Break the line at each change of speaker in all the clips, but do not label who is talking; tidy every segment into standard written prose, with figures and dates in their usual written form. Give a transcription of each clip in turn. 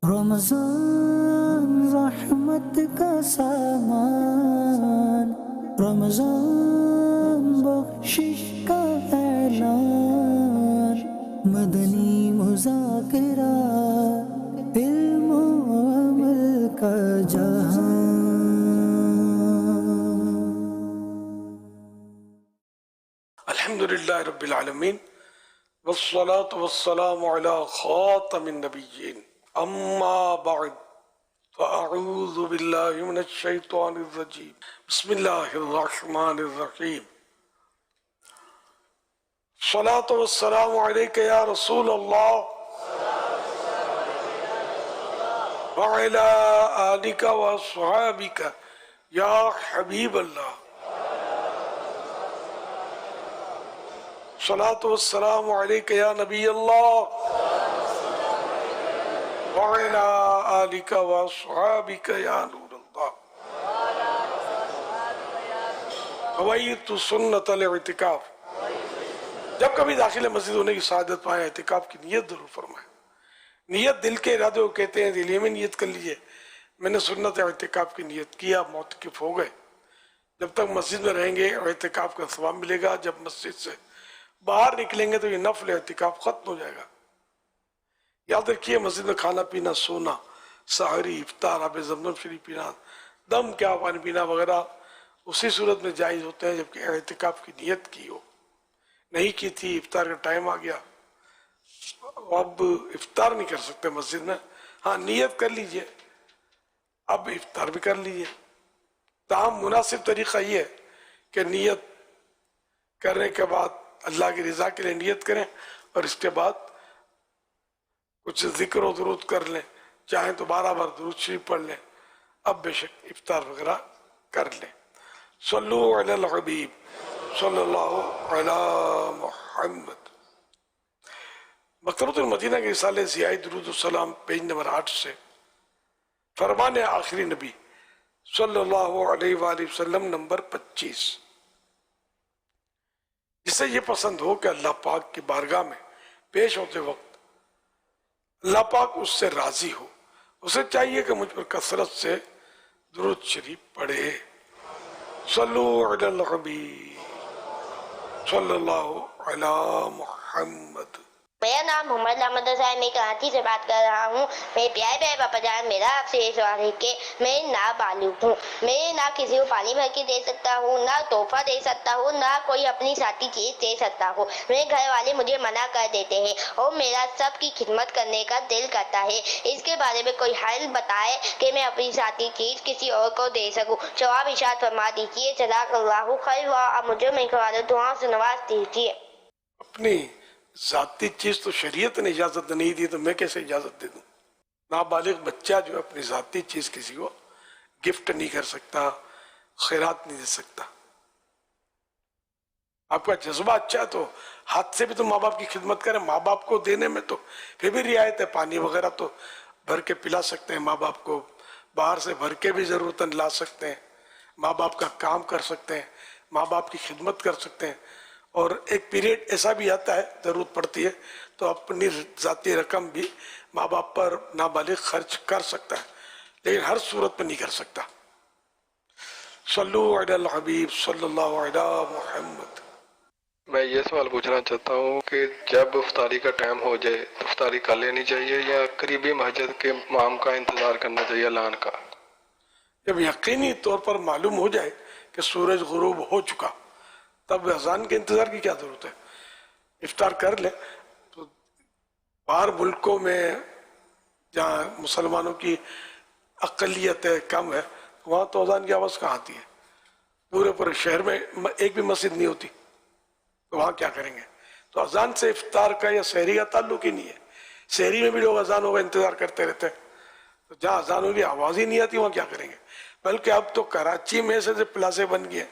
رمضان رحمت کا سامان، رمضان بخشش کا اعلان، مدنی مذاکرہ علم و عمل کا جہان۔
الحمدللہ رب العالمین والصلاة والسلام علی خاتم النبیین، اما بعد فاعوذ باللہ من الشیطان الرجیم، بسم اللہ الرحمن الرحیم۔ الصلاة والسلام علیک یا رسول اللہ وعلی آلک واصحابک یا حبیب اللہ۔ الصلاة والسلام علیک یا نبی اللہ وعلی آلک واصحابک یا نور اللہ۔ فوائد سنت الاعتکاف، جب کبھی داخل مسجد ہونے کی سعادت پائیں اعتکاف کی نیت ضرور فرمائیں۔ نیت دل کے ارادے کو کہتے ہیں، دل میں نیت کر لیجئے میں نے سنت اعتکاف کی نیت کیا، معتکف ہو گئے۔ جب تک مسجد میں رہیں گے اعتکاف کا ثواب ملے گا، جب مسجد سے باہر نکلیں گے تو یہ نفل اعتکاف ختم ہو جائے گا۔ یاد رکھیے مسجد میں کھانا پینا، سونا، سحری، افطار، آب زمزم شریف پینا، دم کیا پانی پینا وغیرہ اسی صورت میں جائز ہوتے ہیں جبکہ اعتکاف کی نیت کی ہو۔ نہیں کی تھی، افطار کا ٹائم آ گیا، اب افطار نہیں کر سکتے مسجد میں، ہاں نیت کر لیجئے، اب افطار بھی کر لیجئے۔ تاہم مناسب طریقہ یہ ہے کہ نیت کرنے کے بعد اللہ کی رضا کے لیے نیت کریں اور اس کے بعد کچھ ذکر و درود کر لیں، چاہیں تو 12 بار درود شریف پڑھ لیں، اب بے شک افطار وغیرہ کر لیں۔ صلو علی الحبیب صلی اللہ علی محمد۔ مکتبۃ المدینہ کے رسالے ضیاء درود السلام پیج نمبر 8 سے فرمان آخری نبی صلی اللہ علیہ وآلہ وسلم نمبر 25، جسے یہ پسند ہو کہ اللہ پاک کی بارگاہ میں پیش ہوتے وقت اللہ پاک اس سے راضی ہو، اسے چاہیے کہ مجھ پر کثرت سے درود شریف پڑھے۔ صلو علی الحبیب صلی اللہ علی محمد۔
میرا نام محمد احمد ہے، میں کراچی سے بات کر رہا ہوں۔ میرے پیارے پیارے پاپا جان، میرا آپ سے یہ سوال ہے کہ میں نابالغ ہوں، میں نہ کسی کو پانی بھر کے دے سکتا ہوں، نہ تحفہ دے سکتا ہوں، نہ کوئی اپنی ذاتی چیز دے سکتا ہوں۔ میرے گھر والے مجھے منع کر دیتے ہیں اور میرا سب کی خدمت کرنے کا دل کرتا ہے۔ اس کے بارے میں کوئی حل بتائے کہ میں اپنی ذاتی چیز کسی اور کو دے سکوں۔ جواب ارشاد فرما دیجیے۔ جزاک اللہ خیر، اب مجھے میرے گھر والوں دعاؤں سے نواز دیجیے۔
اپنی ذاتی چیز تو شریعت نے اجازت نہیں دی تو میں کیسے اجازت دے دوں؟ نابالغ بچہ جو اپنی ذاتی چیز کسی کو گفٹ نہیں کر سکتا، خیرات نہیں دے سکتا۔ آپ کا جذبہ اچھا ہے تو ہاتھ سے بھی تو ماں باپ کی خدمت کریں، ماں باپ کو دینے میں تو پھر بھی رعایت ہے، پانی وغیرہ تو بھر کے پلا سکتے ہیں، ماں باپ کو باہر سے بھر کے بھی ضرورتاً لا سکتے ہیں، ماں باپ کا کام کر سکتے ہیں، ماں باپ کی خدمت کر سکتے ہیں۔ اور ایک پیریڈ ایسا بھی آتا ہے ضرورت پڑتی ہے تو اپنی ذاتی رقم بھی ماں باپ پر نابالغ خرچ کر سکتا ہے، لیکن ہر صورت میں نہیں کر سکتا۔ صلو علی الحبیب صلی اللہ علی محمد۔
میں یہ سوال پوچھنا چاہتا ہوں کہ جب افطاری کا ٹائم ہو جائے تو افطاری کر لینی چاہیے یا قریبی مسجد کے امام کا انتظار کرنا چاہیے اعلان کا؟
جب یقینی طور پر معلوم ہو جائے کہ سورج غروب ہو چکا تب اذان کے انتظار کی کیا ضرورت ہے؟ افطار کر لیں۔ تو باہر ملکوں میں جہاں مسلمانوں کی اقلیت ہے، کم ہے، وہاں تو اذان کی آواز کہاں آتی ہے؟ پورے پورے شہر میں ایک بھی مسجد نہیں ہوتی، تو وہاں کیا کریں گے؟ تو اذان سے افطار کا یا سحری کا تعلق ہی نہیں ہے۔ سحری میں بھی لوگ اذان ہوگا انتظار کرتے رہتے ہیں، تو جہاں اذان ہوگی آواز ہی نہیں آتی وہاں کیا کریں گے؟ بلکہ اب تو کراچی میں ایسے پلازے بن گئے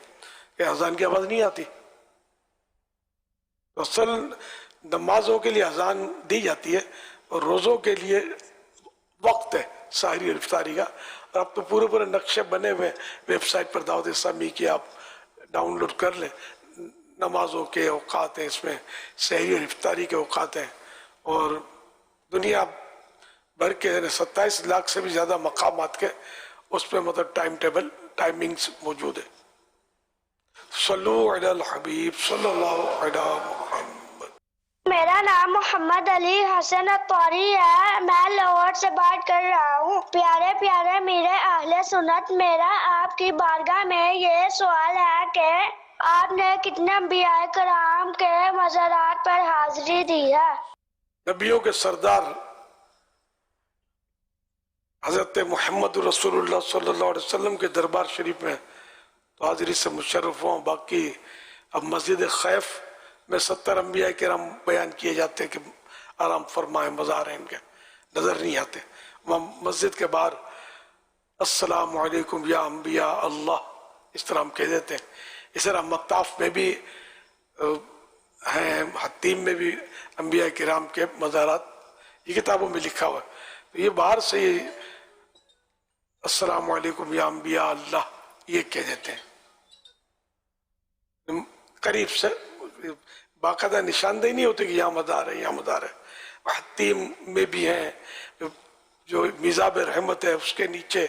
کہ اذان کی آواز نہیں آتی۔ تو اصل نمازوں کے لیے اذان دی جاتی ہے اور روزوں کے لیے وقت ہے سحری اور افطاری کا، اور اب تو پورے پورے نقشے بنے ہوئے، ویب سائٹ پر دعوت اسلامی کی آپ ڈاؤن لوڈ کر لیں، نمازوں کے اوقات ہیں، اس میں سحری اور افطاری کے اوقات ہیں، اور دنیا بلکہ 27 لاکھ سے بھی زیادہ مقامات کے اس پہ مطلب ٹائم ٹیبل ٹائمنگز موجود ہے. صلو علی الحبیب صلی اللہ علیہ محمد.
میرا نام محمد علی حسن اطواری ہے. میں لاہور سے بات کر رہا ہوں. پیارے پیارے میرے اہل سنت، میرا آپ کی بارگاہ میں یہ سوال ہے کہ آپ نے کتنے انبیاء کرام کے مزارات پر حاضری دی ہے؟
نبیوں کے سردار حضرت محمد رسول اللہ صلی اللہ علیہ وسلم کے دربار شریف میں تو حاضری سے مشرف ہوں. باقی اب مسجد خیف میں 70 انبیاء کرام بیان کیے جاتے ہیں کہ آرام فرمائیں، مزار ہیں ان کے، نظر نہیں آتے. وہاں مسجد کے باہر السلام علیکم یا انبیاء اللہ اس طرح ہم کہہ دیتے ہیں. اس طرح مطاف میں بھی ہیں، حتیم میں بھی انبیاء کرام کے مزارات یہ کتابوں میں لکھا ہوا ہے. تو یہ باہر سے یہ السلام علیکم یا انبیاء اللہ یہ کہہ دیتے ہیں. قریب سے باقاعدہ نشاندہی نہیں ہوتی کہ یہاں مزار ہے یہاں مزار ہے. حتیم میں بھی ہیں، جو میزاب رحمت ہے اس کے نیچے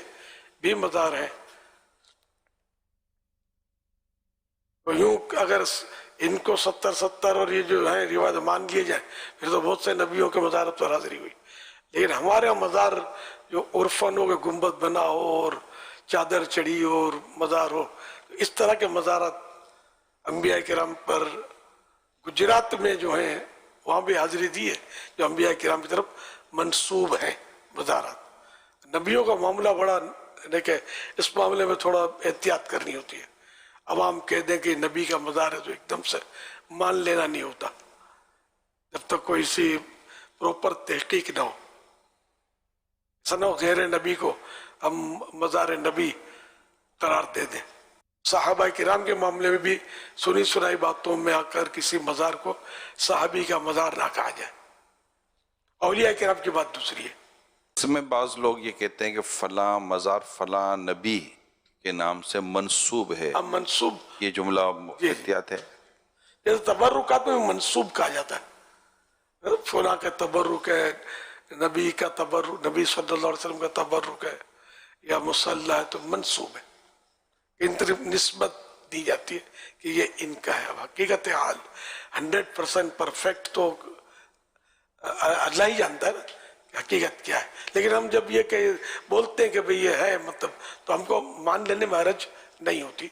بھی مزار ہیں. تو یوں اگر ان کو 70 اور یہ جو ہیں روایت مان لیے جائیں پھر تو بہت سے نبیوں کے مزارات پر حاضری ہوئی. لیکن ہمارے مزار جو عرفن ہو کہ گنبد بنا ہو اور چادر چڑھی ہو اور مزار ہو، اس طرح کے مزارات انبیاء کرام پر گجرات میں جو ہیں وہاں بھی حاضری دی ہے، جو انبیاء کرام کی طرف منسوب ہیں مزارات. نبیوں کا معاملہ بڑا ہے کہ اس معاملے میں تھوڑا احتیاط کرنی ہوتی ہے. عوام کہہ دیں کہ نبی کا مزار ہے تو ایک دم سے مان لینا نہیں ہوتا جب تک کوئی سی پروپر تحقیق نہ ہو. سنو غیر نبی کو ہم مزار نبی قرار دے دیں. صحابہ کرام کے معاملے میں بھی سنی سنائی باتوں میں آ کر کسی مزار کو صحابی کا مزار نہ کہا جائے. اولیاء کرام کی بات دوسری ہے.
اس میں بعض لوگ یہ کہتے ہیں کہ فلاں مزار فلاں نبی کے نام سے منسوب ہے.
اب منسوب
یہ جملہ احتیاط ہے.
جیسے تبرکات میں منسوب کہا جاتا ہے، فلاں کا تبرک ہے، نبی کا تبرک، نبی صلی اللہ علیہ وسلم کا تبرک ہے یا مصلی ہے تو منسوب ہے. ان طرف نسبت دی جاتی ہے کہ یہ ان کا ہے. حقیقت حال 100% پرفیکٹ تو اللہ ہی جانتا ہے نا کہ حقیقت کیا ہے. لیکن ہم جب یہ کہ بولتے ہیں کہ بھئی یہ ہے مطلب تو ہم کو مان لینے میں حرج نہیں ہوتی.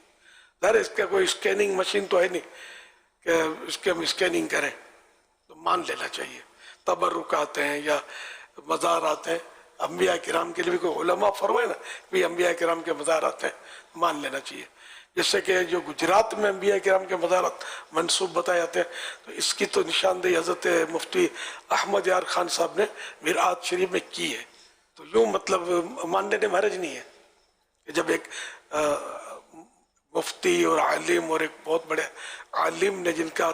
ظاہر اس کا کوئی اسکیننگ مشین تو ہے نہیں کہ اس کے ہم اسکیننگ کریں، تو مان لینا چاہیے. تبرکات ہیں یا مزارات ہیں انبیاء کرام کے لیے بھی کوئی علماء فرمائے نا بھی انبیاء کرام کے مزارات ہیں، مان لینا چاہیے. جس سے کہ جو گجرات میں انبیاء کرام کے مزارات منسوب بتائے جاتے ہیں تو اس کی تو نشاندہی حضرت مفتی احمد یار خان صاحب نے میرآت شریف میں کی ہے. تو یوں مطلب مان لینے میں حرج نہیں ہے کہ جب ایک مفتی اور عالم اور ایک بہت بڑے عالم نے جن کا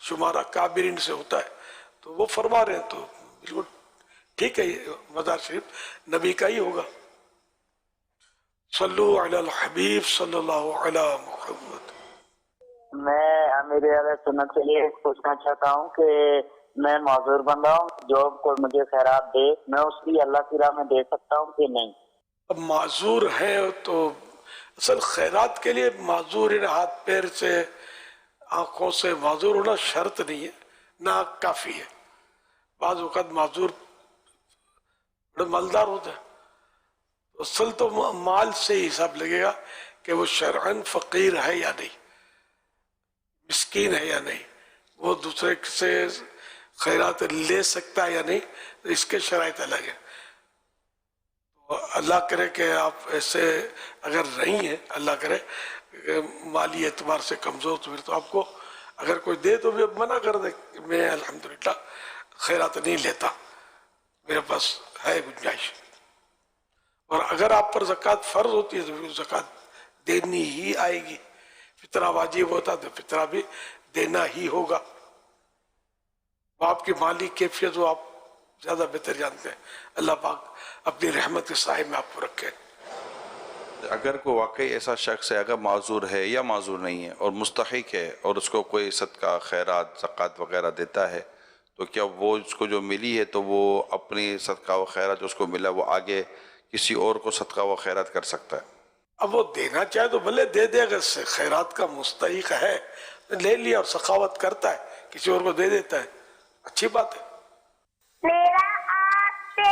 شمارہ کابرین سے ہوتا ہے تو وہ فرما رہے ہیں تو بالکل ٹھیک ہے. یہ مزار شریف نبی کا ہی ہوگا. صلو علی الحبیب صلی اللہ علی محمد.
میں امیر اہل سنت سے یہ پوچھنا چاہتا ہوں کہ میں معذور بندہ ہوں، جو کوئی مجھے خیرات دے میں اس کی اللہ کی راہ میں دے سکتا ہوں کہ نہیں؟
اب معذور ہیں تو اصل خیرات کے لیے معذور ہاتھ پیر سے آنکھوں سے معذور ہونا شرط نہیں ہے، نہ کافی ہے. بعض اوقات معذور بڑے مالدار ہوتے ہیں، اصل تو مال سے ہی حساب لگے گا کہ وہ شرعاً فقیر ہے یا نہیں، مسکین ہے یا نہیں، وہ دوسرے سے خیرات لے سکتا ہے یا نہیں، اس کے شرائط الگ ہیں. اللہ کرے کہ آپ ایسے اگر نہیں ہیں، اللہ کرے مالی اعتبار سے کمزور تو پھر تو آپ کو اگر کوئی دے تو بھی اب منع کر دے کہ میں الحمدللہ خیرات نہیں لیتا، میرے پاس ہے گنجائش. اور اگر آپ پر زکوٰۃ فرض ہوتی ہے تو پھر زکوٰۃ دینی ہی آئے گی. فطرہ واجب ہوتا تو فطرہ بھی دینا ہی ہوگا. وہ آپ کی مالی کیفیت وہ آپ زیادہ بہتر جانتے ہیں. اللہ پاک اپنی رحمت کے سائے میں آپ کو رکھے.
اگر کوئی واقعی ایسا شخص ہے، اگر معذور ہے یا معذور نہیں ہے اور مستحق ہے اور اس کو کوئی صدقہ خیرات زکوٰۃ وغیرہ دیتا ہے تو کیا وہ اس کو جو ملی ہے تو وہ اپنی صدقہ و خیرات جو اس کو ملا وہ آگے کسی اور کو صدقہ و خیرات کر سکتا ہے؟
اب وہ دینا چاہے تو بھلے دے دے، اگر خیرات کا مستحق ہے لے لیا اور سخاوت کرتا ہے کسی اور کو دے دیتا ہے، اچھی بات ہے۔
میرا آپ سے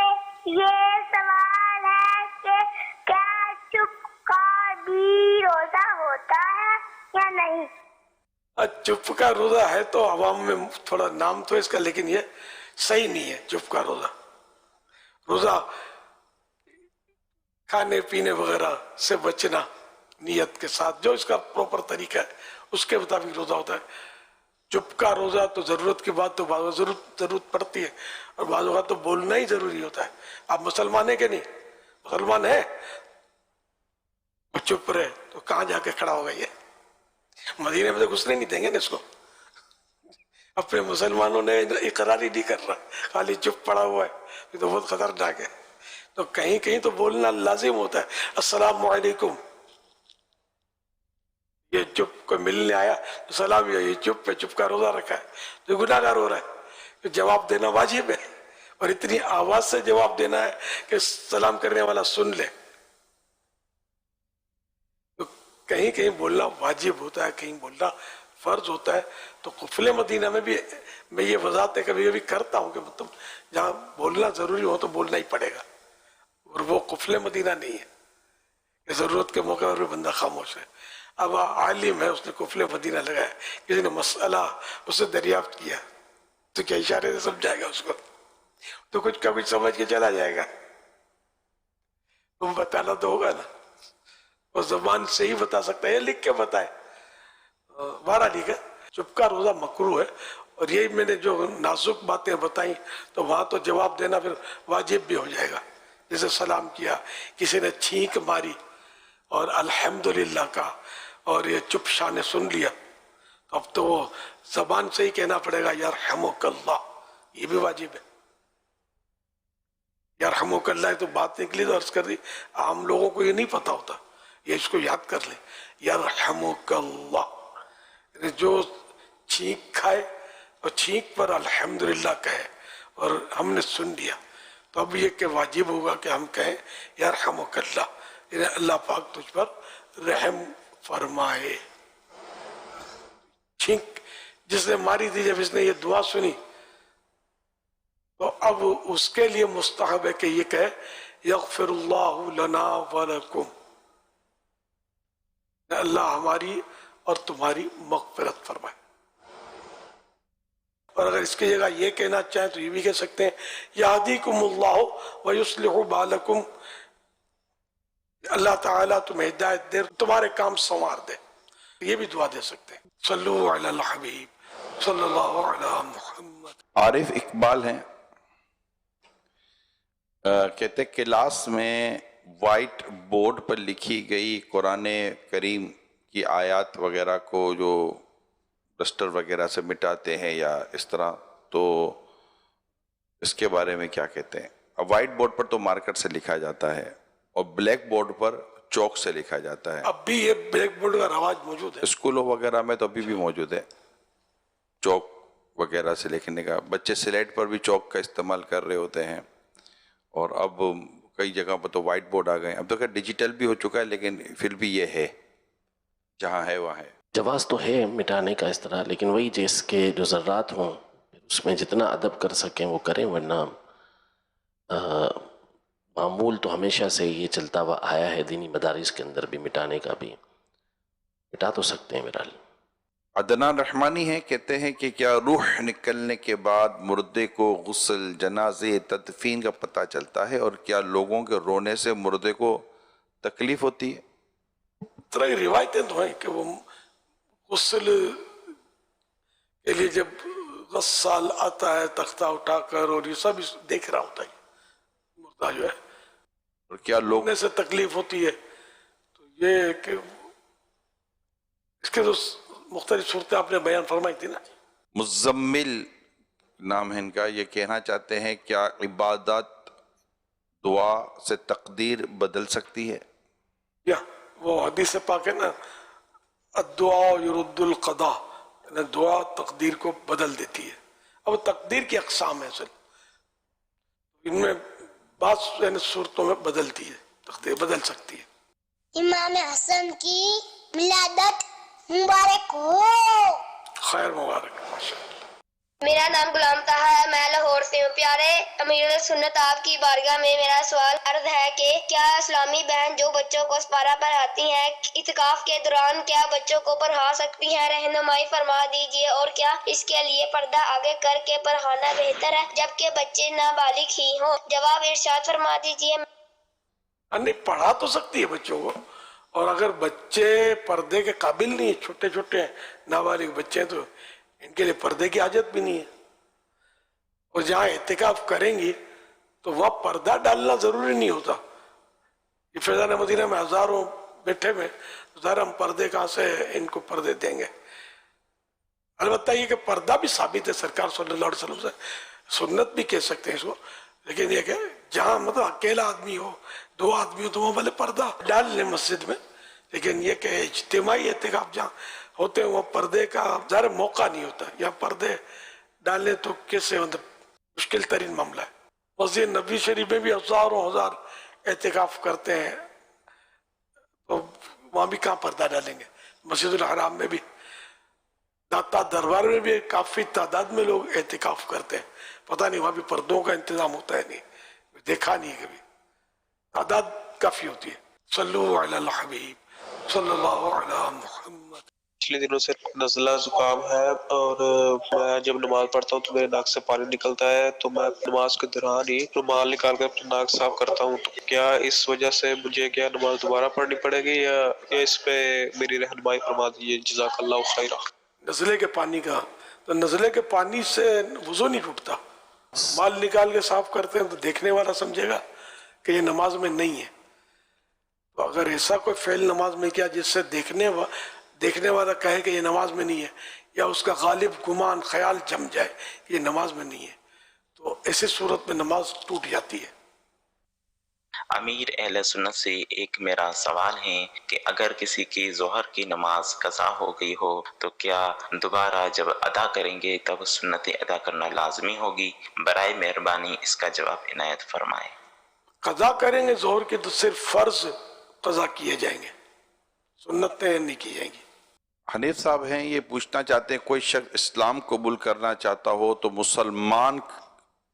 یہ سوال ہے کہ کیا چپ کا بھی روزہ ہوتا ہے یا نہیں؟
چپ کا روزہ ہے تو عوام میں تھوڑا نام تو اس کا، لیکن یہ صحیح نہیں ہے چپ کا روزہ۔ روزہ کھانے پینے وغیرہ سے بچنا نیت کے ساتھ، جو اس کا پروپر طریقہ ہے اس کے مطابق روزہ ہوتا ہے۔ چپ کا روزہ تو ضرورت کی بات تو بعض ضرورت پڑتی ہے، اور بعض اوقات تو بولنا ہی ضروری ہوتا ہے۔ آپ مسلمان ہیں کہ نہیں؟ مسلمان ہے چپ رہے تو کہاں جا کے کھڑا ہوگا؟ یہ مدینے میں تو گھسنے نہیں دیں گے نا اس کو۔ اپنے مسلمانوں نے اقرار ہی نہیں کر رہا، خالی چپ پڑا ہوا ہے، یہ تو بہت خطرناک ہے۔ تو کہیں کہیں تو بولنا لازم ہوتا ہے، السلام علیکم، یہ چپ کو ملنے آیا تو سلام، یہ چپ پہ چپ کا روزہ رکھا ہے تو گناہ گار ہو رہا ہے، جواب دینا واجب ہے، اور اتنی آواز سے جواب دینا ہے کہ سلام کرنے والا سن لے۔ تو کہیں کہیں بولنا واجب ہوتا ہے، کہیں بولنا فرض ہوتا ہے۔ تو قفل مدینہ میں بھی میں یہ وضاحت کبھی کبھی کرتا ہوں کہ مطلب جہاں بولنا ضروری ہو تو بولنا ہی پڑے گا، اور وہ قفل مدینہ نہیں ہے کہ ضرورت کے موقع پر بھی بندہ خاموش ہے۔ اب عالم ہے، اس نے قفل مدینہ لگایا، کسی نے مسئلہ اسے دریافت کیا تو کیا اشارے سے سمجھائے گا اس کو؟ تو کچھ کا کچھ سمجھ کے چلا جائے گا، تم بتانا تو ہوگا نا، وہ زبان سے ہی بتا سکتا ہے یا لکھ کے بتائے۔ بارہ لکھا چپ کا روزہ مکروہ ہے، اور یہی میں نے جو نازک باتیں بتائیں تو وہاں تو جواب دینا پھر واجب بھی ہو جائے گا۔ جیسے سلام کیا، کسی نے چھینک ماری اور الحمدللہ کا، اور یہ چپ شاہ نے سن لیا، تو اب تو وہ زبان سے ہی کہنا پڑے گا یرحمک اللہ، یہ بھی واجب ہے۔ یرحمک اللہ تو بات نکلی تو عرض کر دی، عام لوگوں کو یہ نہیں پتا ہوتا، یہ اس کو یاد کر لیں، یرحمک اللہ، جو چھینک کھائے اور چھینک پر الحمدللہ کہے اور ہم نے سن لیا، تو اب یہ کہ واجب ہوگا کہ ہم کہیں یرحمک اللہ، یعنی اللہ پاک تجھ پر رحم فرمائے۔ چھینک جس نے ماری تھی، جب اس نے یہ دعا سنی تو اب اس کے لیے مستحب ہے کہ یہ کہے یغفر اللہ لنا ولکم، اللہ ہماری اور تمہاری مغفرت فرمائے۔ اور اگر اس کی جگہ یہ کہنا چاہیں تو یہ بھی کہہ سکتے ہیں یہدیکم اللہ ویصلح بالکم، اللہ تعالیٰ تمہیں ہدایت دے، تمہارے کام سنوار دے، یہ بھی دعا دے سکتے ہیں۔ صلو علی الحبیب صلی اللہ علی محمد۔
عارف اقبال ہیں، کہتے کلاس میں وائٹ بورڈ پر لکھی گئی قرآن کریم کی آیات وغیرہ کو جو ڈسٹر وغیرہ سے مٹاتے ہیں یا اس طرح، تو اس کے بارے میں کیا کہتے ہیں؟ اب وائٹ بورڈ پر تو مارکر سے لکھا جاتا ہے اور بلیک بورڈ پر چوک سے لکھا جاتا ہے۔
اب بھی یہ بلیک بورڈ کا رواج موجود ہے،
اسکولوں وغیرہ میں تو ابھی بھی موجود ہے چوک وغیرہ سے لکھنے کا، بچے سلیٹ پر بھی چوک کا استعمال کر رہے ہوتے ہیں، اور اب کئی جگہ پر تو وائٹ بورڈ آ گئے ہیں۔ اب تو خیر ڈیجیٹل بھی ہو چکا ہے، لیکن پھر بھی یہ ہے، جہاں ہے وہاں ہے۔
جواز تو ہے مٹانے کا اس طرح، لیکن وہی جس کے جو ذرات ہوں اس میں جتنا ادب کر سکیں وہ کریں، ورنہ معمول تو ہمیشہ سے یہ چلتا ہوا آیا ہے دینی مدارس کے اندر بھی، مٹانے کا بھی مٹا تو سکتے ہیں بہرحال۔
عدنان رحمانی ہیں، کہتے ہیں کہ کیا روح نکلنے کے بعد مردے کو غسل، جنازے، تدفین کا پتہ چلتا ہے، اور کیا لوگوں کے رونے سے مردے کو تکلیف ہوتی ہے؟
طرح کی روایتیں تو ہیں کہ وہ غسل کے لیے جب غسال آتا ہے تختہ اٹھا کر، اور یہ سب دیکھ رہا ہوتا ہے مردہ جو ہے،
اور کیا لوگ
رونے سے تکلیف ہوتی ہے، تو یہ کہ اس کے تو مختلف صورتیں آپ نے بیان فرمائی تھی نا۔
مزمل نام ہے ان کا، یہ کہنا چاہتے ہیں کیا عبادت دعا سے تقدیر بدل سکتی ہے؟
یا وہ حدیث پاک ہے نا، الدعاء یرد القضاء، یعنی دعا تقدیر کو بدل دیتی ہے۔ اب تقدیر کی اقسام ہے اصل، ان میں بعض صورتوں میں بدلتی ہے، تقدیر بدل سکتی ہے۔
امام حسن کی ولادت مبارک ہو۔
خیر مبارک، ماشاءاللہ۔
میرا نام غلام طاہا ہے، میں لاہور سے ہوں۔ پیارے امیر سنت، آپ کی بارگاہ میں میرا سوال عرض ہے کہ کیا اسلامی بہن جو بچوں کو سپارہ پڑھاتی ہیں اعتکاف کے دوران کیا بچوں کو پڑھا سکتی ہیں؟ رہنمائی فرما دیجیے۔ اور کیا اس کے لیے پردہ آگے کر کے پڑھانا بہتر ہے جبکہ بچے نابالغ ہی ہوں؟ جواب ارشاد فرما دیجیے۔
نہیں، پڑھا تو سکتی ہے بچوں کو، اور اگر بچے پردے کے قابل نہیں ہیں، چھوٹے چھوٹے ہیں، نابالغ بچے ہیں، تو ان کے لیے پردے کی حاجت بھی نہیں ہے۔ اور جہاں اعتکاف کریں گی تو وہاں پردہ ڈالنا ضروری نہیں ہوتا۔ یہ فیضان مدینہ میں ہزاروں بیٹھے میں ظاہر ہم پردے کہاں سے ان کو پردے دیں گے؟ البتہ یہ کہ پردہ بھی ثابت ہے سرکار صلی اللہ علیہ وسلم سے، سنت بھی کہہ سکتے ہیں اس کو، لیکن یہ کہ جہاں مطلب اکیلا آدمی ہو، دو آدمی ہو، تو وہاں بھلے پردہ ڈال لیں مسجد میں، لیکن یہ کہ اجتماعی اعتکاف جہاں ہوتے ہیں وہ پردے کا ظاہر موقع نہیں ہوتا، یا پردے ڈالنے تو کیسے مطلب مشکل ترین معاملہ ہے۔ مسجد نبوی شریف میں بھی ہزاروں ہزار اعتکاف کرتے ہیں، تو وہاں بھی کہاں پردہ ڈالیں گے؟ مسجد الحرام میں بھی، داتا دربار میں بھی کافی تعداد میں لوگ اعتکاف کرتے ہیں، پتہ نہیں وہاں بھی پردوں کا انتظام ہوتا ہے نہیں، دیکھا نہیں ہے کبھی، تعداد کافی ہوتی ہے۔ صلو علی الحبیب صلی اللہ علی محمد۔
پچھلے دنوں سے نزلہ زکام ہے، اور میں جب نماز پڑھتا ہوں تو میرے ناک سے پانی نکلتا ہے، تو میں نماز کے دوران ہی رومال نکال کر اپنا ناک صاف کرتا ہوں۔ تو کیا اس وجہ سے مجھے کیا نماز دوبارہ پڑھنی پڑے گی، یا اس پہ میری رہنمائی فرما دیجیے، جزاک اللہ خیرہ۔
نزلے کے پانی کا تو نزلے کے پانی سے وضو نہیں ٹوٹتا، مال نکال کے صاف کرتے ہیں تو دیکھنے والا سمجھے گا کہ یہ نماز میں نہیں ہے، تو اگر ایسا کوئی فعل نماز میں کیا جس سے دیکھنے والا کہے کہ یہ نماز میں نہیں ہے، یا اس کا غالب گمان خیال جم جائے کہ یہ نماز میں نہیں ہے، تو ایسی صورت میں نماز ٹوٹ جاتی ہے۔
امیر اہل سنت سے ایک میرا سوال ہے کہ اگر کسی کی ظہر کی نماز قضا ہو گئی ہو تو کیا دوبارہ جب ادا کریں گے تب سنت ادا کرنا لازمی ہوگی؟ برائے مہربانی اس کا جواب عنایت فرمائیں۔
قضا کریں گے ظہر کی تو صرف فرض قضا کیے جائیں گے، سنتیں نہیں کی جائیں گی۔
حنیف صاحب ہیں، یہ پوچھنا چاہتے ہیں کوئی شخص اسلام قبول کرنا چاہتا ہو تو مسلمان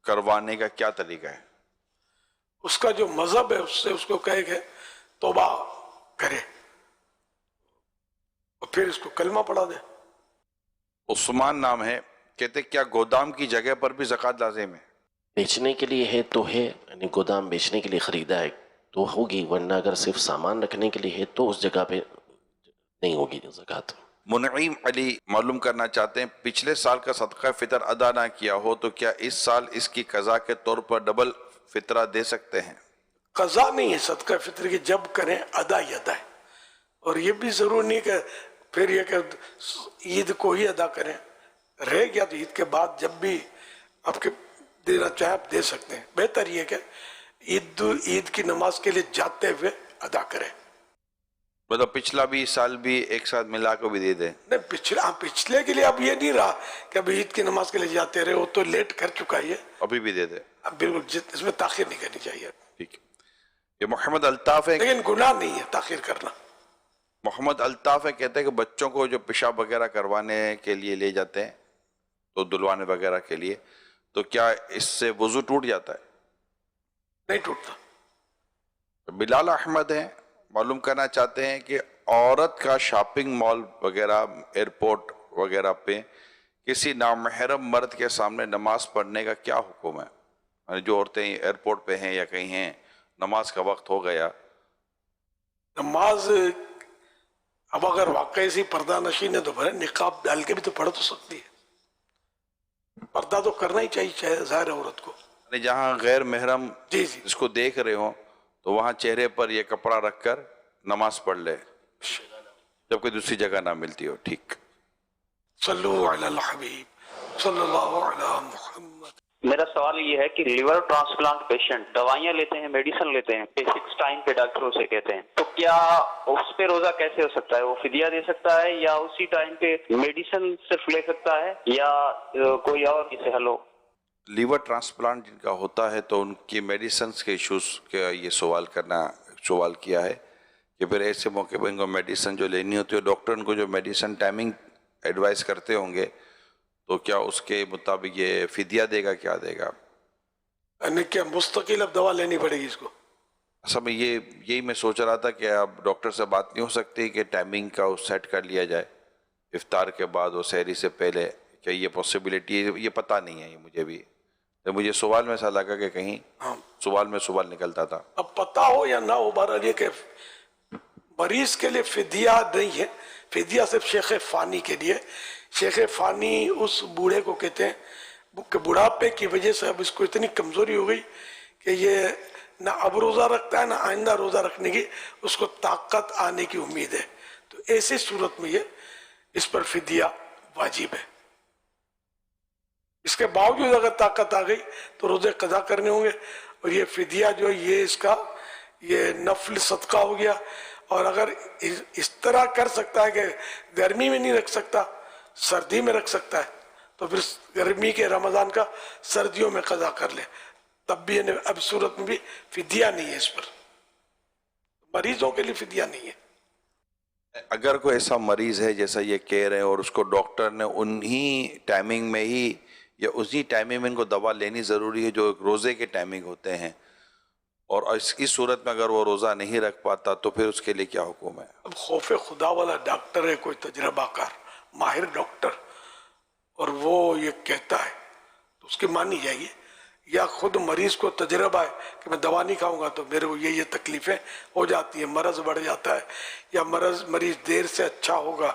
کروانے کا کیا طریقہ ہے؟
اس کا جو مذہب ہے اس سے اس کو کہے کہ توبہ کرے، اور پھر اس کو کلمہ پڑھا دے۔
عثمان نام ہے، کہتے کیا گودام کی جگہ پر بھی زکوٰۃ لازم ہے؟
بیچنے کے لیے ہے تو ہے، یعنی گودام بیچنے کے لیے خریدا ہے تو ہوگی، ورنہ اگر صرف سامان رکھنے کے لیے ہے تو اس جگہ پہ نہیں ہوگی زکوٰۃ۔
منعیم علی معلوم کرنا چاہتے ہیں پچھلے سال کا صدقہ فطر ادا نہ کیا ہو تو کیا اس سال اس کی قضا کے طور پر ڈبل فطرہ دے سکتے ہیں؟
قضا نہیں ہے صدقہ فطر کی، جب کریں ادا ہی ادا ہے، اور یہ بھی ضرور نہیں کہ پھر یہ کہ عید کو ہی ادا کریں، رہ گیا تو عید کے بعد جب بھی آپ کے دینا چاہے آپ دے سکتے ہیں۔ بہتر یہ کہ عید کی نماز کے لیے جاتے ہوئے ادا کریں،
مطلب پچھلا بھی سال بھی ایک ساتھ ملا کو بھی دے دیں۔
نہیں، پچھلے کے لیے اب یہ نہیں رہا کہ اب عید کی نماز کے لیے جاتے رہے، وہ تو لیٹ کر چکا ہے،
ابھی بھی دے دیں،
اب بالکل اس میں تاخیر نہیں کرنی چاہیے۔
ٹھیک ہے۔ یہ محمد الطاف ہے،
لیکن گناہ نہیں ہے تاخیر کرنا۔
محمد الطاف ہے، کہتے ہیں کہ بچوں کو جو پیشاب وغیرہ کروانے کے لیے لے جاتے ہیں تو دلوانے وغیرہ کے لیے، تو کیا اس سے وضو ٹوٹ جاتا ہے؟
نہیں ٹوٹتا۔
بلال احمد ہیں، معلوم کرنا چاہتے ہیں کہ عورت کا شاپنگ مال وغیرہ ایئرپورٹ وغیرہ پہ کسی نامحرم مرد کے سامنے نماز پڑھنے کا کیا حکم ہے؟ یعنی جو عورتیں ایئرپورٹ پہ ہیں یا کہیں ہیں، نماز کا وقت ہو گیا،
نماز اب اگر واقعی سی پردہ نشین ہے تو بھلے نقاب ڈال کے بھی تو پڑھ تو سکتی ہے، پردہ تو کرنا ہی چاہیے ظاہر عورت کو۔
یعنی جہاں غیر محرم
جی
اس کو دیکھ رہے ہوں تو وہاں چہرے پر یہ کپڑا رکھ کر نماز پڑھ لے جب کوئی دوسری جگہ نہ ملتی ہو۔ ٹھیک۔
صلو علی الحبیب صلی اللہ علی محمد۔
میرا سوال یہ ہے کہ لیور ٹرانسپلانٹ پیشنٹ دوائیاں لیتے ہیں، میڈیسن لیتے ہیں، بیسک اس ٹائم پہ ڈاکٹر اسے کہتے ہیں، تو کیا اس پہ روزہ کیسے ہو سکتا ہے؟ وہ فدیہ دے سکتا ہے یا اسی ٹائم پہ میڈیسن صرف لے سکتا ہے یا کوئی اور کسی حل ہو؟
لیور ٹرانسپلانٹ جن کا ہوتا ہے تو ان کی میڈیسنس کے ایشوز کا یہ سوال کیا ہے کہ پھر ایسے موقع پہ ان کو میڈیسن جو لینی ہوتی ہے ڈاکٹر ان کو جو میڈیسن ٹائمنگ ایڈوائز کرتے ہوں گے تو کیا اس کے مطابق یہ فدیہ دے گا، کیا دے گا؟
یعنی کیا مستقل اب دوا لینی پڑے گی اس کو؟
اصل میں یہی میں سوچ رہا تھا کہ اب ڈاکٹر سے بات نہیں ہو سکتی کہ ٹائمنگ کا سیٹ کر لیا جائے افطار کے بعد اور سحری سے پہلے، کیا یہ پاسبلٹی ہے؟ یہ پتہ نہیں ہے، یہ مجھے بھی تو مجھے سوال میں ایسا لگا کہ کہیں سوال نکلتا تھا.
اب پتہ ہو یا نہ ہو، بہرحال یہ کہ مریض کے لیے فدیہ نہیں ہے، فدیہ صرف شیخ فانی کے لیے. شیخ فانی اس بوڑھے کو کہتے ہیں کہ بڑھاپے کی وجہ سے اب اس کو اتنی کمزوری ہو گئی کہ یہ نہ اب روزہ رکھتا ہے نہ آئندہ روزہ رکھنے کی اس کو طاقت آنے کی امید ہے، تو ایسی صورت میں یہ اس پر فدیہ واجب ہے. اس کے باوجود اگر طاقت آ گئی تو روزے قضا کرنے ہوں گے، اور یہ فدیہ جو یہ اس کا یہ نفل صدقہ ہو گیا. اور اگر اس طرح کر سکتا ہے کہ گرمی میں نہیں رکھ سکتا، سردی میں رکھ سکتا ہے، تو پھر گرمی کے رمضان کا سردیوں میں قضا کر لے، تب بھی اب صورت میں بھی فدیہ نہیں ہے اس پر، مریضوں کے لیے فدیہ نہیں ہے.
اگر کوئی ایسا مریض ہے جیسا یہ کہہ رہے ہیں اور اس کو ڈاکٹر نے انہی ٹائمنگ میں ہی یا اسی ٹائمنگ میں ان کو دوا لینی ضروری ہے جو ایک روزے کے ٹائمنگ ہوتے ہیں، اور اس کی صورت میں اگر وہ روزہ نہیں رکھ پاتا تو پھر اس کے لیے کیا حکم ہے؟
اب خوف خدا والا ڈاکٹر ہے، کوئی تجربہ کار ماہر ڈاکٹر، اور وہ یہ کہتا ہے تو اس کی مانی جائے گی. یا خود مریض کو تجربہ ہے کہ میں دوا نہیں کھاؤں گا تو میرے کو یہ تکلیفیں ہو جاتی ہیں، مرض بڑھ جاتا ہے، یا مریض دیر سے اچھا ہوگا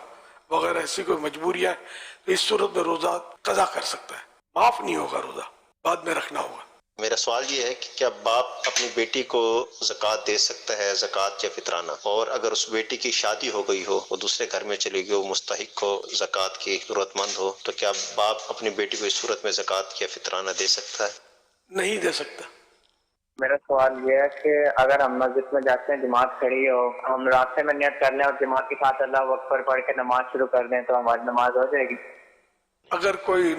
وغیرہ، ایسی کوئی مجبوریاں ہیں، تو اس صورت میں روزہ قضا کر سکتا ہے، معاف نہیں ہوگا، روزہ بعد میں رکھنا ہوگا.
میرا سوال یہ ہے کہ کیا باپ اپنی بیٹی کو زکوٰۃ دے سکتا ہے، زکوٰۃ یا فطرانہ؟ اور اگر اس بیٹی کی شادی ہو گئی ہو، وہ دوسرے گھر میں چلی گئی ہو، مستحق ہو، زکوٰۃ کی ضرورت مند ہو، تو کیا باپ اپنی بیٹی کو اس صورت میں زکوٰۃ یا فطرانہ دے سکتا ہے؟
نہیں دے سکتا.
میرا سوال یہ ہے کہ اگر ہم مسجد میں جاتے ہیں، جماعت کھڑی ہو، ہم راستے میں نیت کر لیں اور جماعت کے ساتھ اللہ اکبر پڑھ کے نماز شروع کر دیں تو ہماری نماز ہو جائے گی؟
اگر کوئی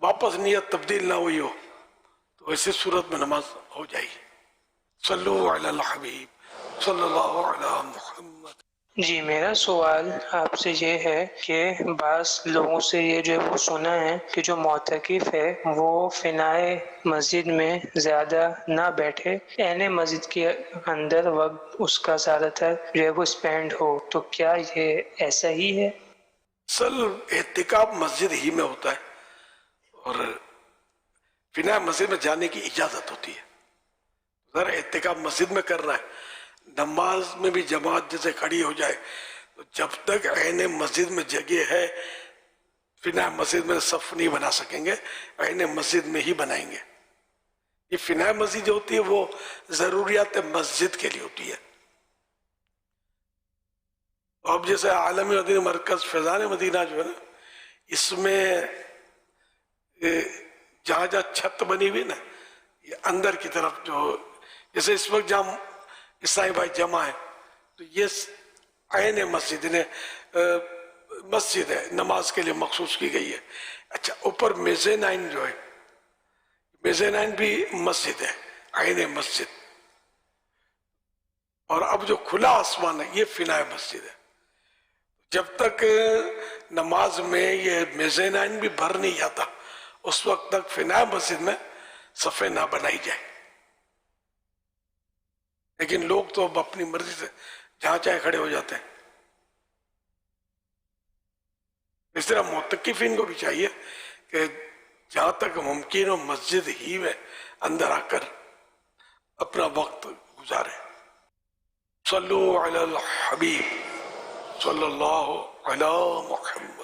واپس نیت تبدیل نہ ہوئی ہو تو ایسی صورت میں نماز ہو جائے گی. صلو علی الحبیب صلی اللہ علی محمد.
جی میرا سوال آپ سے یہ ہے کہ بعض لوگوں سے یہ جو وہ سنا ہے کہ جو معتکف ہے وہ فنائے مسجد میں زیادہ نہ بیٹھے، اہل مسجد کے اندر وقت اس کا زیادہ تر جو ہے وہ اسپینڈ ہو، تو کیا یہ ایسا ہی ہے؟
اصل اعتکاف مسجد ہی میں ہوتا ہے اور فنائے مسجد میں جانے کی اجازت ہوتی ہے. ذرا اعتکاف مسجد میں کر رہا ہے، نماز میں بھی جماعت جیسے کھڑی ہو جائے تو جب تک عین مسجد میں جگہ ہے فنائے مسجد میں صف نہیں بنا سکیں گے، عین مسجد میں ہی بنائیں گے. یہ فنائے مسجد جو ہوتی ہے وہ ضروریات مسجد کے لیے ہوتی ہے. اب جیسے عالمی مدینہ مرکز فیضان مدینہ جو ہے نا، اس میں جہاں چھت بنی ہوئی نا، یہ اندر کی طرف جو جیسے اس وقت جہاں عیسائی بھائی جمع ہے تو یہ عین مسجد ہے، نماز کے لیے مخصوص کی گئی ہے. اچھا اوپر میزینائن جو ہے، میزینائن بھی مسجد ہے، عین مسجد. اور اب جو کھلا آسمان ہے یہ فنائے مسجد ہے. جب تک نماز میں یہ میزینائن بھی بھر نہیں جاتا اس وقت تک فنائے مسجد میں صفیں نہ بنائی جائے. لیکن لوگ تو اب اپنی مرضی سے جہاں چاہے کھڑے ہو جاتے ہیں. اس طرح معتکفین کو بھی چاہیے کہ جہاں تک ممکن ہو مسجد ہی میں اندر آ کر اپنا وقت گزارے. صلو علی الحبیب صلی اللہ علی محمد.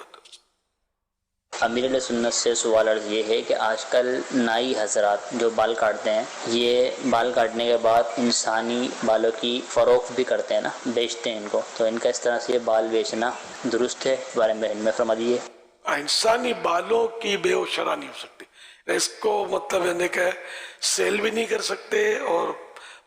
امیر علیہ سنت سے سوال عرض یہ ہے کہ آج کل نائی حضرات جو بال کاٹتے ہیں، یہ بال کاٹنے کے بعد انسانی بالوں کی فروخت بھی کرتے ہیں نا، بیچتے ہیں ان کو، تو ان کا اس طرح سے یہ بال بیچنا درست ہے؟ اس بارے میں علم فرما دیجیے.
انسانی بالوں کی بے و شرح نہیں ہو سکتی. اس کو مطلب ہے کہ سیل بھی نہیں کر سکتے اور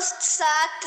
7